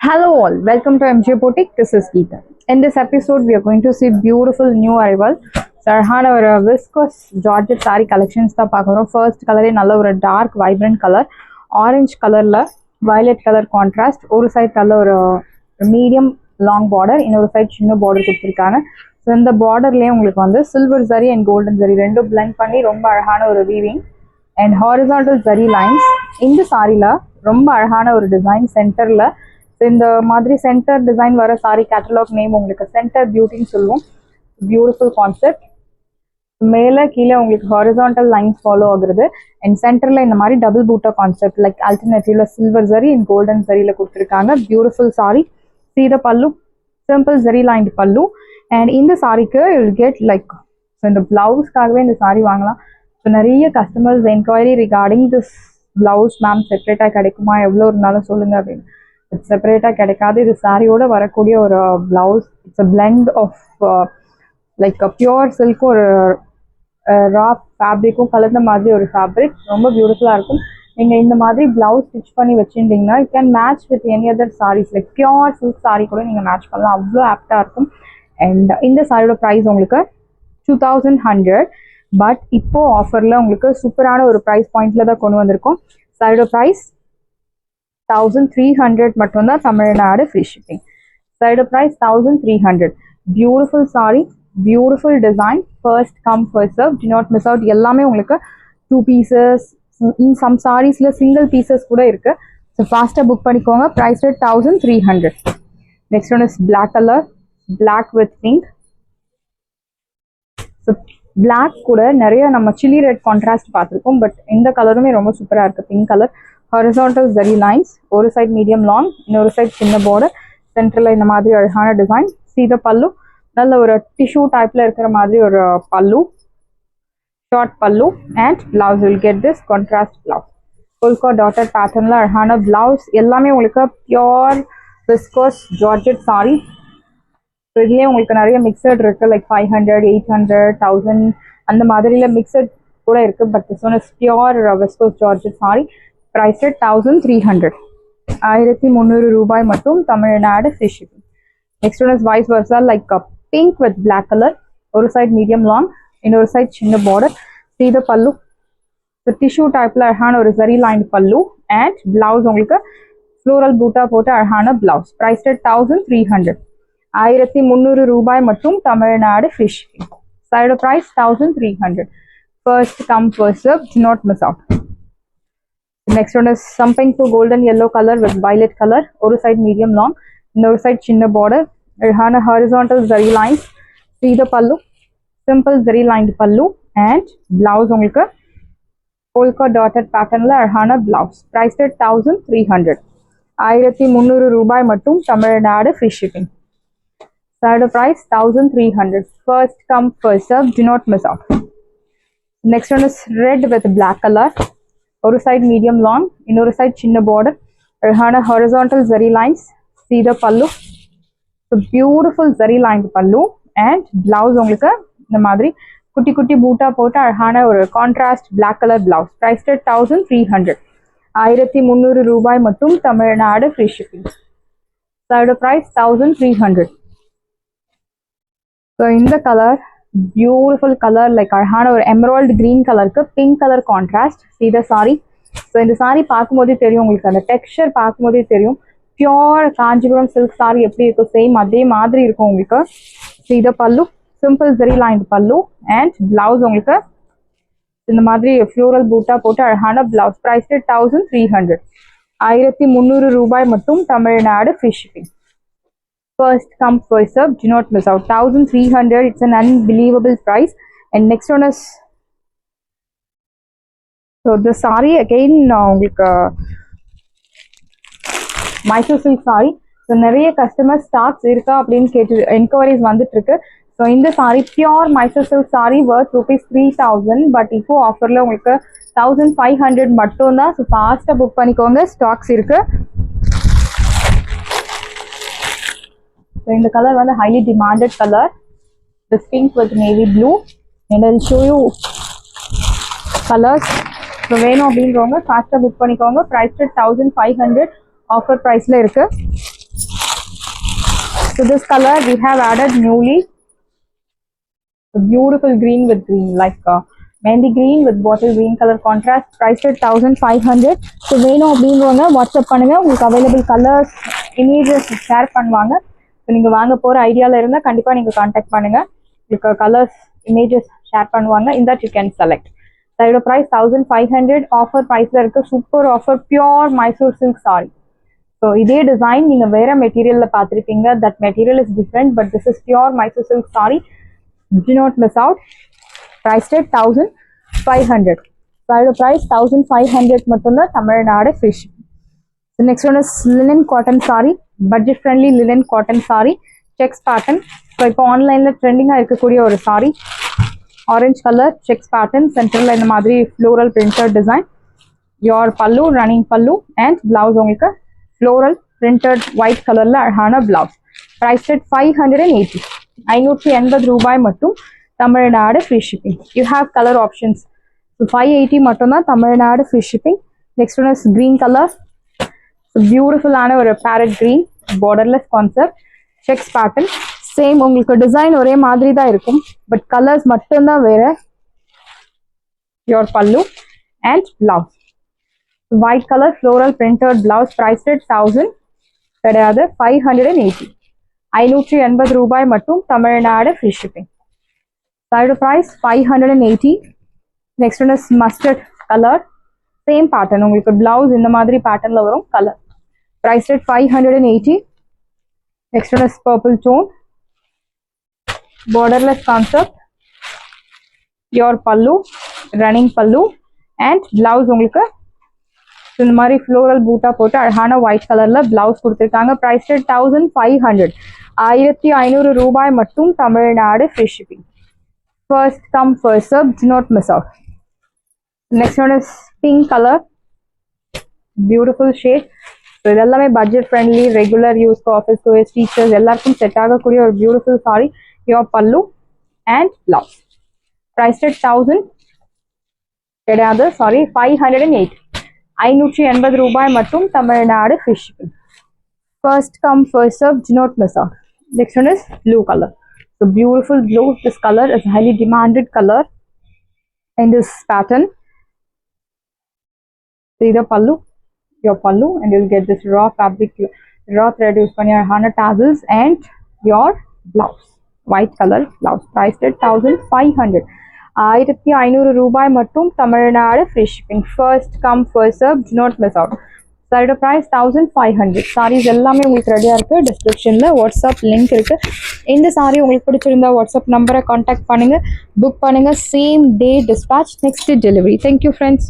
Hello all, welcome to MJ Boutique. This is Geeta. In this episode, we are going to see beautiful new arrival. Sarhana or viscose Georgette saree collections the paakarom. First color is nalla or dark vibrant color, orange color la violet color contrast. Oru side color medium long border, இன்னொரு side சின்ன border கொடுத்திருக்காங்க. So இந்த borderலயே உங்களுக்கு வந்து silver zari and golden zari ரெண்டும் blend பண்ணி ரொம்ப அழகான ஒரு weaving and horizontal zari lines. இந்த சாரில ரொம்ப அழகான ஒரு டிசைன் சென்டர்ல இந்த மாதிரி சென்டர் டிசைன் வர சாரி கேட்டலாக் நேம் உங்களுக்கு சென்டர் பியூட்டின்னு சொல்லுவோம். Beautiful concept. மேலே கீழே உங்களுக்கு ஹாரிசான்டல் லைன்ஸ் ஃபாலோ ஆகுறது அண்ட் சென்டர்ல இந்த மாதிரி டபுள் பூட்டா கான்செப்ட் லைக் ஆல்டர்னேட்டிவ்ல சில்வர் ஜரி அண்ட் கோல்டன் ஜரியில கொடுத்துருக்காங்க. Beautiful sari. சீத pallu, simple zari lined pallu and இந்த சாரிக்கு யூ வில் கெட் லைக் இந்த பிளவுஸ்க்காகவே இந்த சாரி வாங்கலாம். ஸோ நிறைய customers enquiry regarding this blouse ma'am செப்பரேட்டாக கிடைக்குமா, எவ்வளோ இருந்தாலும் சொல்லுங்க அப்படின்னு. செப்பரேட்டாக கிடைக்காது. இது சாரியோட வரக்கூடிய ஒரு blouse. It's a blend of like pure சில்க்கும் ஒரு ரா ஃபேப்ரிக்கும் கலந்த மாதிரி ஒரு ஃபேப்ரிக். ரொம்ப பியூட்டிஃபுல்லாக இருக்கும். நீங்கள் இந்த மாதிரி பிளவுஸ் ஸ்டிச் பண்ணி வச்சுருந்தீங்கன்னா you can match with any other saris like pure silk sari கூட நீங்கள் மேட்ச் பண்ணலாம். அவ்வளோ ஆப்டாக இருக்கும். அண்ட் இந்த சாரியோட ப்ரைஸ் உங்களுக்கு 2100. பட் இப்போ ஆஃபரில் உங்களுக்கு சூப்பரான ஒரு ப்ரைஸ் பாயிண்ட்ல தான் கொண்டு வந்திருக்கோம். சாரியோட ப்ரைஸ் 1300 மட்டும்தான், Tamil Nadu free shipping. Side price 1300. Beautiful sari, beautiful design. First come first serve, do not miss out. எல்லாமே உங்களுக்கு 2 பீசஸ், சம் சாரீஸில் சிங்கிள் பீசஸ் கூட இருக்கு. ஸோ ஃபாஸ்ட்டாக புக் பண்ணிக்கோங்க. Price rate 1300. Next one is black colour, black with pink. So black கூட நிறைய நம்ம சில்லி ரெட் கான்ட்ராஸ்ட் பார்த்துருக்கோம். பட் இந்த கலருமே ரொம்ப சூப்பராக இருக்குது. Pink colour, horizontal zari lines, ஒரு சைட் மீடியம் லாங், இன்னொரு சைட் சின்ன பார்டர், சென்டரில் இந்த மாதிரி அழகான டிசைன். சீத பல்லு, நல்ல ஒரு டிஷ்யூ டைப்ல இருக்கிற மாதிரி ஒரு pallu, short pallu and blouse will get this contrast blouse. Polka dotted பேட்டர்ன்ல அழகான பிளவுஸ். எல்லாமே உங்களுக்கு பியோர் விஸ்கோஸ் ஜார்ஜெட் சாரி. இதுலேயே உங்களுக்கு நிறைய மிக்சட் இருக்கு லைக் 500, 800, 1000 அந்த மாதிரில மிக்சட் கூட இருக்கு. But this one is pure viscose georgette sari. Price rate 1300. 1300 ரூபாய் மட்டும், Tamil Nadu free shipping. Next one is vice versa like pink with black colour. ஒரு சைட் மீடியம் லாங், இன்னொரு சைட் சின்ன பார்டர். சீத பல்லு, டிஷ்யூ டைப்ல அழகான ஒரு ஜரி லைன் பல்லு அண்ட் பிளவுஸ் உங்களுக்கு ஃப்ளோரல் பூட்டா போட்டு அழகான பிளவுஸ். Price rate 1300. 1300 ரூபாய் மட்டும், Tamil Nadu free shipping. Side price 1300. First come first serve, do not miss out. Next one is something to golden yellow color with violet color. ஒரு side medium long, இன்னொரு side சின்ன border. அழகான horizontal zari lines. சீத பல்லு, simple zari lined பல்லு and blouse உங்களுக்கு polka dotted patternல அழகான blouse. Price rate 1300. 1300 ரூபாய் மட்டும், Tamil Nadu free shipping. Third price 1300. First come first serve, do not miss out. Next one is red with black color. ஒரு side medium long, இன்னொரு side சின்ன border, அழகான horizontal zari lines. சீத பல்லு, beautiful zari line பல்லு and blouse உங்களுக்கு இந்த மாதிரி குட்டி குட்டி பூட்டா போட்டு அழகான ஒரு contrast black colour blouse. Price rate 1300. 1300 ரூபாய் மட்டும், Tamil Nadu free shipping. Third price 1300. So இந்த கலர் பியூட்டிஃபுல் கலர் லைக் அழகான ஒரு எமரால்டு கிரீன் கலருக்கு பிங்க் கலர் கான்ட்ராஸ்ட். சீத சாரி. ஸோ இந்த சாரி பார்க்கும்போதே தெரியும் உங்களுக்கு, அந்த டெக்ஸ்சர் பார்க்கும்போதே தெரியும் பியோர் காஞ்சிபுரம் சில்க் சாரி எப்படி இருக்கும் சேம் அதே மாதிரி இருக்கும் உங்களுக்கு. சீத பல்லு, சிம்பிள் ஜரி லைன் பல்லு அண்ட் பிளவுஸ் உங்களுக்கு இந்த மாதிரி ஃப்ளோரல் பூட்டா போட்டு அழகான பிளவுஸ். Price rate 1300. 1300 ரூபாய் மட்டும், Tamil Nadu free shipping. First come first serve, do not miss out. 1300. It's an unbelievable price. And next one is, so the saree again உங்களுக்கு மைசூர் சில்க் சாரி. ஸோ நிறைய கஸ்டமர் ஸ்டாக்ஸ் இருக்கா அப்படின்னு கேட்டு என்கொயரிஸ் வந்துட்டு இருக்கு. So இந்த sorry pure Mysore silk sorry worth ₹3000. But இப்போ ஆஃபர்ல உங்களுக்கு 1500 மட்டும் தான். ஸோ ஃபாஸ்ட்டாக புக் பண்ணிக்கோங்க, ஸ்டாக்ஸ் இருக்கு. இந்த கலர் வந்து highly demanded color, this pink with navy blue, and I'll show you colors. So வேணும் அப்படின்றவங்க ஃபாஸ்ட்டாக புக் பண்ணிக்கோங்க. Price rate 1500. ஆஃபர் ப்ரைஸில் இருக்கு. So this color we have added newly. A beautiful green with green, like mehndi green with bottle green color contrast, priced at 1500. So வேணும் அப்படின்றவங்க WhatsApp பண்ணுங்க, உங்களுக்கு அவைலபிள் கலர்ஸ் இமேஜஸ் ஷேர் பண்ணுவாங்க. So நீங்கள் வாங்க போகிற ஐடியாவில் இருந்தால் கண்டிப்பாக நீங்கள் காண்டாக்ட் பண்ணுங்க, உங்களுக்கு கலர்ஸ் இமேஜஸ் ஷேர் பண்ணுவாங்க. இந்த யூ கேன் செலக்ட். இதோட ப்ரைஸ் 1500. ஆஃபர் ப்ரைஸில் இருக்குது, super offer, pure Mysore silk sorry. So இதே டிசைன் நீங்கள் வேறு மெட்டீரியலில் பார்த்துருப்பீங்க, that material is different, but this is pure Mysore silk sorry. Do not miss out. Priced at 1500. So price 1500 mattumda Tamil Nadu free shipping. The next one is linen cotton saree, budget friendly linen cotton saree, checks pattern. So ipo online la trending ah irukkudiya oru saree, orange color checks pattern, central la indha madri floral printed design. Your pallu, running pallu, and blouse ungalku floral printed white color la alhana blouse. Priced at 580. 580 ரூபாய் மட்டும் Tamil Nadu free shipping. You have colour options. So 580 மட்டும்தான் Tamil Nadu free shipping. Next one is green colour, பியூட்டிஃபுல்லான ஒரு farad green, borderless concept, sex pattern. Same உங்களுக்கு design ஒரே மாதிரி தான் இருக்கும், பட் கலர்ஸ் மட்டும்தான் வேறு. யோர் பல்லு and blouse white colour floral printed blouse, priced 1000 கிடையாது, 580. 580 ரூபாய் மட்டும் Tamil Nadu free shipping. Side price 580. Next one is mustard colour, same pattern, உங்களுக்கு பிளவுஸ் இந்த மாதிரி பேட்டர்னில் வரும் colour. Price rate 580. Next one is purple tone, borderless concept, your பல்லு, running பல்லு அண்ட் பிளவுஸ் உங்களுக்கு இந்த மாதிரி ஃப்ளோரல் பூட்டா போட்டு அழகான ஒயிட் கலர்ல பிளவுஸ் கொடுத்துருக்காங்க. Price rate 1500. 1500 ரூபாய் மட்டும் Tamil Nadu free shipping. First come first serve, do not miss out. Next one is pink colour, beautiful shade. So இதெல்லாமே பட்ஜெட் ஃப்ரெண்ட்லி, ரெகுலர் யூஸ்க்கு, ஆஃபீஸ் கோயர்ஸ், டீச்சர்ஸ் எல்லாருக்கும் செட் ஆகக்கூடிய ஒரு பியூட்டிஃபுல் சாரி. யோர் பல்லு and blouse. Price rate 1000 கிடையாது, sari 508. 580 ரூபாய் மட்டும் Tamil Nadu free shipping. First come first serve, do not miss out. Next one is blue color. So beautiful blue. This color is highly demanded color in this pattern. See the pallu, your pallu, and you'll get this raw fabric, raw thread used on your hana tassels, and your blouse, white color blouse. Priced at 1500. 1500 ரூபாய் மட்டும் Tamil Nadu free shipping. First come first serve, do not miss out. சாரியோட price 1500. Saris எல்லாமே உங்களுக்கு ரெடியாக இருக்குது. டிஸ்கிரிப்ஷனில் WhatsApp link இருக்குது. இந்த சாரி உங்களுக்கு பிடிச்சிருந்தா வாட்ஸ்அப் நம்பரை காண்டாக்ட் பண்ணுங்கள், புக் பண்ணுங்கள். Same day dispatch, next day delivery. Thank you friends.